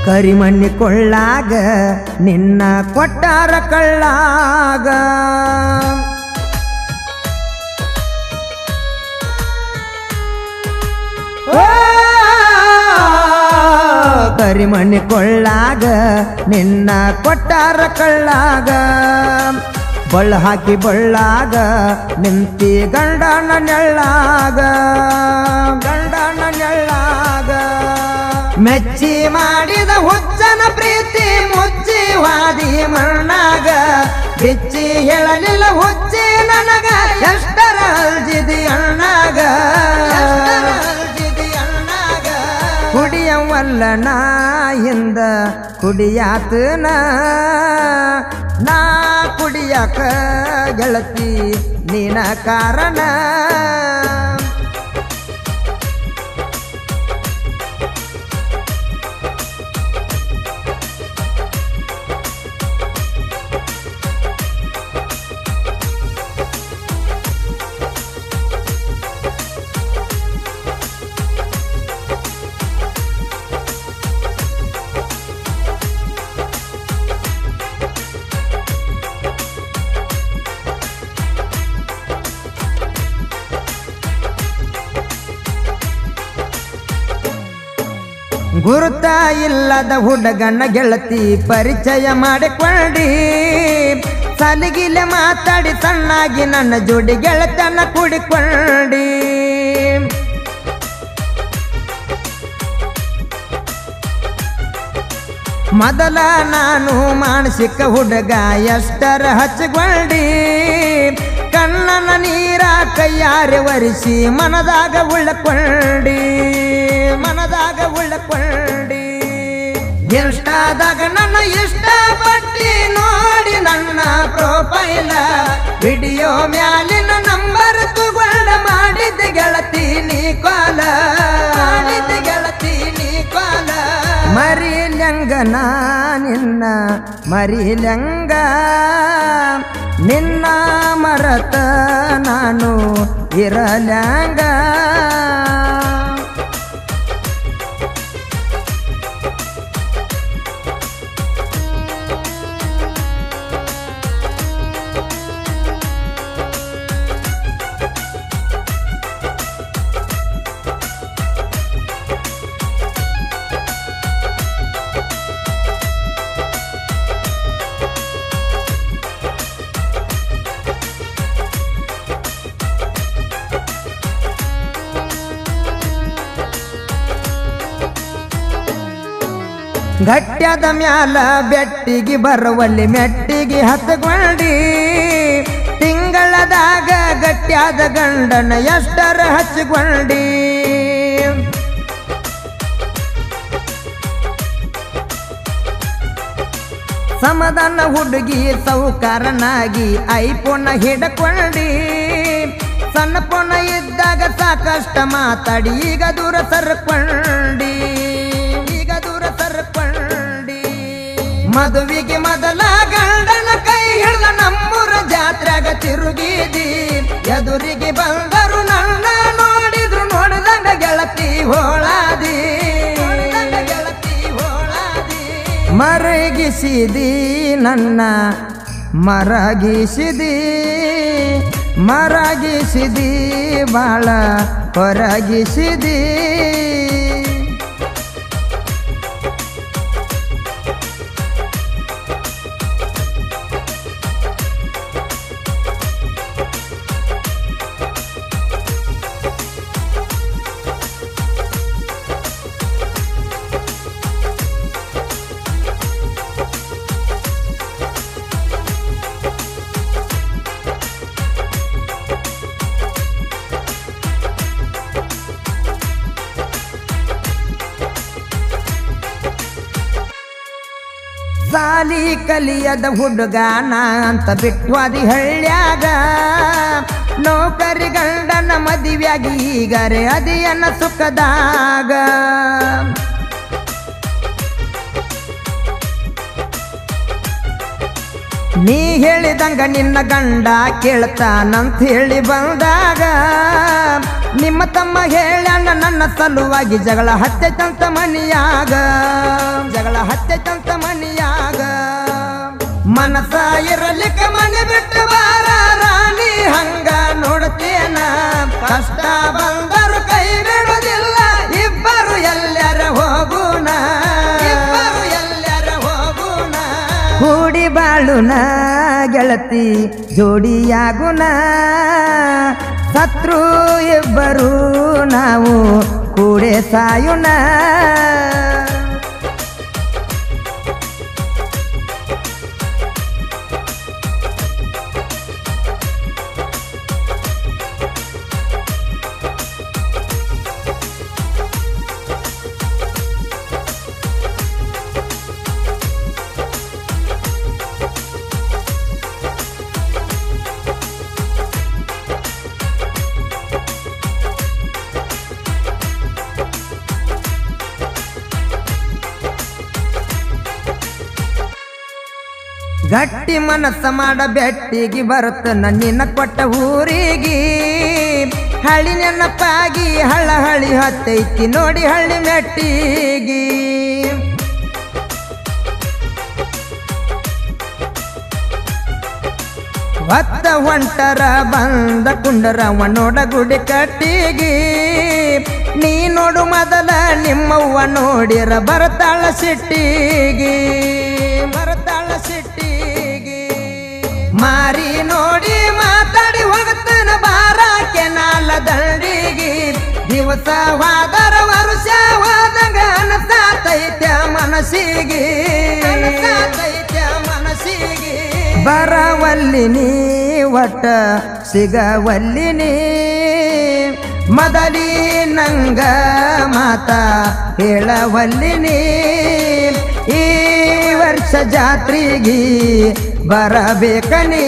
ಕರಿಮಣ್ಣಿ ಕೊಳ್ಳಾಗ ನಿನ್ನ ಕೊಟ್ಟಾರ ಕಳ್ಳಾಗ ಕರಿಮಣ್ಣಿ ಕೊಳ್ಳಾಗ ನಿನ್ನ ಕೊಟ್ಟಾರ ಕಳ್ಳಾಗ ಬಳ್ಳ ಹಾಕಿ ಬಳ್ಳಾಗ ನಿಂತಿ ಗಂಡನ ನೆಳ್ಳಾಗ ಗಂಡನ ನೆಳ್ಳಾಗ ಮೆಚ್ಚಿ ಮಾಡಿದ ಹುಚ್ಚನ ಪ್ರೀತಿ ಮುಚ್ಚಿ ವಾದಿ ಮಣ್ಣಾಗ ಬಿಚ್ಚಿ ಹೇಳಲಿಲ್ಲ ಹುಚ್ಚಿ ನನಗ ಎಷ್ಟರ ಅಲ್ಜಿದಿ ಅಣ್ಣಾಗ ಕುಡಿಯವಲ್ಲ ನಾಯಿಂದ ಕುಡಿಯಾತನ ನಾ ಕುಡಿಯಾಕ ಗೆಳತಿ ನೀನ ಕಾರಣ ಗುರುತ ಇಲ್ಲದ ಹುಡುಗನ ಗೆಳತಿ ಪರಿಚಯ ಮಾಡಿಕೊಂಡಿ ಸಲಿಗಿಲೆ ಮಾತಾಡಿ ಸಣ್ಣಾಗಿ ನನ್ನ ಜೋಡಿ ಗೆಳತನ ಕೂಡಿಕೊಂಡಿ ಮೊದಲ ನಾನು ಮಾನಸಿಕ ಹುಡುಗ ಎಷ್ಟರ ಹಚ್ಚಿಕೊಂಡಿ ಕಣ್ಣನ ನೀರ ಕೈಯಾರೆ ಒರೆಸಿ ಮನದಾಗ ಉಳ್ಳಕೊಂಡಿ ಮನದಾಗ ಉಳ್ಳಕೊಂಡಿ ಇನ್ಸ್ಟಾದಾಗ ನನ್ನ ಇಷ್ಟಪಟ್ಟಿ ನೋಡಿ ನನ್ನ ಪ್ರೊಫೈಲ ವಿಡಿಯೋ ಮ್ಯಾಲಿನ ನಂಬರ್ ತಗೊಂಡ ಮಾಡಿದ್ದ ಗೆಳತಿ ನೀ ಕಾಲ ಮಾಡಿದ್ದ ಗೆಳತಿ ನೀ ಕಾಲ ಮರಿಲ್ಯಂಗ ನಿನ್ನ ಮರಿಲ್ಯಂಗ ನಿನ್ನ ಮರತ ನಾನು ಇರಲ್ಯಾಂಗ ಗಟ್ಟ್ಯದ ಮ್ಯಾಲ ಬೆಟ್ಟಿಗೆ ಬರುವಲ್ಲಿ ಮೆಟ್ಟಿಗೆ ಹತ್ಕೊಂಡಿ ತಿಂಗಳದಾಗ ಗಟ್ಟ್ಯಾದ ಗಂಡನ ಎಷ್ಟರ ಹಚ್ಕೊಂಡಿ ಸಮಾಧಾನ ಹುಡುಗಿ ಸೌಕಾರನಾಗಿ ಐಫೋನ್ ಹಿಡ್ಕೊಂಡಿ ಸಣ್ಣ ಪೊಣ ಇದ್ದಾಗ ಸಾಕಷ್ಟ ಮಾತಾಡಿ ಈಗ ದೂರ ಸರ್ಕೊಂಡಿ ಮದುವಿಗೆ ಮೊದಲ ಗಂಡನ ಕೈ ಹಿಡ್ದ ನಮ್ಮೂರ ಜಾತ್ರೆಗ ತಿರುಗಿದಿ ಎದುರಿಗೆ ಬಂದರು ನನ್ನ ನೋಡಿದ್ರು ನೋಡಿದಂಗ ಗೆಳತಿ ಹೋಳಾದಿ ಮರಗಿಸಿದಿ ನನ್ನ ಮರಗಿಸಿದಿ ಮರಗಿಸಿದಿ ಬಾಳ ಹೊರಗಿಸಿದಿ ಸಾಲಿ ಕಲಿಯದ ಹುಡುಗಾನ ಅಂತ ಬಿಟ್ವಾದಿ ಹಳ್ಳ್ಯಾಗ ನೌಕರಿ ಗಂಡನ ಮದುವೆಯಾಗಿ ಈಗರೆ ಅದಿಯನ್ನ ಸುಖದಾಗ ನೀ ಹೇಳಿದಂಗ ನಿನ್ನ ಗಂಡ ಕೇಳ್ತಾನಂತ ಹೇಳಿ ಬಂದಾಗ ನಿಮ್ಮ ತಮ್ಮ ಹೇಳ್ಯಾನ ನನ್ನ ಸಲುವಾಗಿ ಜಗಳ ಹತ್ತೈತಂತ ಮನಿಯಾಗ ಮನಸ ಇರಲಿಕ್ಕ ಮನೆ ಬಿಟ್ಟು ಬಾರ ರಾಣಿ ಹಂಗ ನೋಡ್ತೇನ ಕಷ್ಟ ಬಂದರು ಕೈ ಬಿಡುವುದಿಲ್ಲ ಇಬ್ಬರು ಎಲ್ಲರ ಹೋಗುಣ ಕೂಡಿ ಬಾಳುನ ಗೆಳತಿ ಜೋಡಿಯಾಗುಣ ಸತ್ರು ಇಬ್ಬರು ನಾವು ಕೂಡೆ ಸಾಯುಣ ಗಟ್ಟಿ ಮನಸ್ಸ ಮಾಡ ಬೆಟ್ಟಿಗೆ ಬರುತ್ತ ನಿನ್ನ ಕೊಟ್ಟ ಊರಿಗೆ ಹಳ್ಳಿ ನೆನಪಾಗಿ ಹಳ್ಳಿ ಹತ್ತೈತಿ ನೋಡಿ ಹಳ್ಳಿ ಮೆಟ್ಟಿಗೆ ಹೊತ್ತ ಹೊಂಟರ ಬಂದ ಕುಂಡರವ ನೋಡ ಗುಡಿ ಕಟ್ಟಿಗೆ ನೀ ನೋಡು ಮೊದಲ ನಿಮ್ಮವ್ವ ನೋಡಿರ ಬರತಾಳ ಸಿಟ್ಟಿಗೆ ಮಾರಿ ನೋಡಿ ಮಾತಾಡಿ ಹೋಗುತ್ತಾನ ಬಾರ ಕೆನಾಲ ದಂಡಿಗೆ ದಿವಸ ಹೋದರ ವರುಷ ಹೋದಂಗ ಅನಸಾತೈತ್ಯ ಮನಸ್ಸಿಗೆ ಬರವಲ್ಲಿನಿ ಒಟ್ಟ ಸಿಗವಲ್ಲಿನಿ ಮೊದಲಿ ನಂಗ ಮಾತ ಹೇಳವಲ್ಲಿನಿ ಈ ವರ್ಷ ಜಾತ್ರೆಗೆ ಬರಬೇಕನಿ